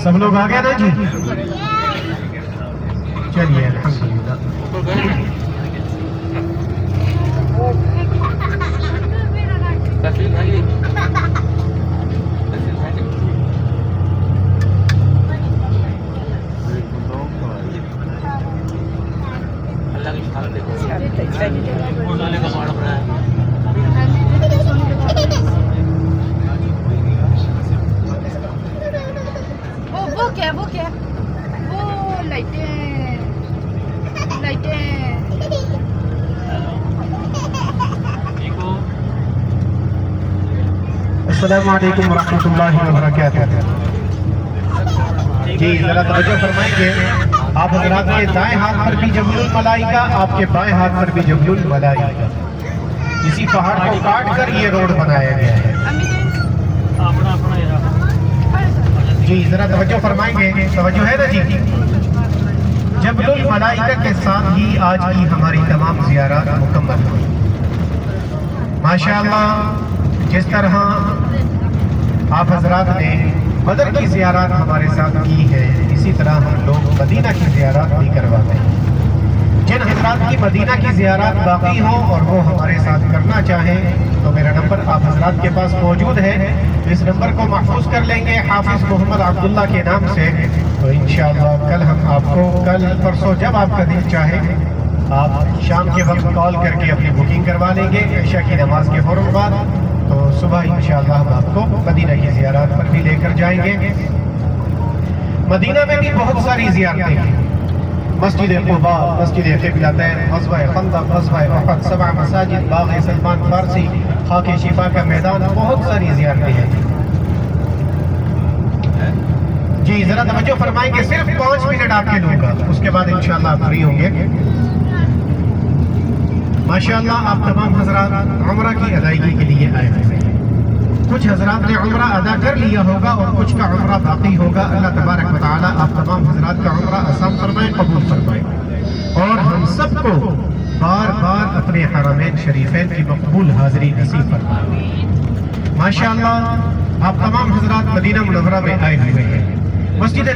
سب لوگ آ گئے نا جی؟ چلیے الحمدللہ. وہ کیا وہ لائٹیں السلام علیکم ورحمۃ اللہ وبرکاتہ. جی ذرا توجہ فرمائیں گے. آپ حضرات کے دائیں ہاتھ پر بھی جبل الملائکہ، آپ کے بائیں ہاتھ پر بھی جبل الملائکہ. اسی پہاڑ کو کاٹ کر یہ روڈ بنایا گیا ہے. جی ذرا توجہ فرمائیں گے. توجہ ہے نا جی؟ جبل الملائکہ کے ساتھ ہی آج کی ہماری تمام زیارات مکمل ہوئی. ماشاءاللہ جس طرح آپ حضرات نے بدر کی زیارات ہمارے ساتھ کی ہے، اسی طرح ہم لوگ مدینہ کی زیارات بھی کرواتے ہیں. جن حضرات کی مدینہ کی زیارات باقی ہوں اور وہ ہمارے ساتھ کرنا چاہیں تو میرا نمبر آپ حضرات کے پاس موجود ہے. اس نمبر کو محفوظ کر لیں گے حافظ محمد عبداللہ کے نام سے. تو انشاءاللہ کل ہم آپ کو کل پرسوں جب آپ کا دل چاہے آپ شام کے وقت کال کر کے اپنی بکنگ کروا لیں گے عشاء کی نماز کے فوراً بعد. تو صبح انشاءاللہ ہم آپ کو مدینہ کی زیارات پر بھی لے کر جائیں گے. مدینہ میں بھی بہت ساری زیارتیں ہیں. مسجد قباء، مسجد قبلتین، غزوہ خندق، غزوہ احد، 7 مساجد، باغ سلمان فارسی، خاک شفا کا میدان، بہت ساری زیارتیں ہیں. جی ذرا توجہ فرمائیں گے. صرف 5 منٹ آپ کے لوں گا، اس کے بعد انشاءاللہ آپ فری ہوں گے. ماشاءاللہ آپ تمام حضرات عمرہ کی ادائیگی کے لیے آئے ہوئے ہیں. کچھ حضرات نے عمرہ ادا کر لیا ہوگا اور کچھ کا عمرہ باقی ہوگا. اللہ تبارک و تعالیٰ آپ تمام حضرات کا عمرہ آسان فرمائے، قبول فرمائے، اور ہم سب کو بار بار اپنے حرمین شریفین کی مقبول حاضری نصیب فرمائے. ماشاءاللہ آپ تمام حضرات مدینہ منورہ میں آئے ہوئے ہیں. مسجد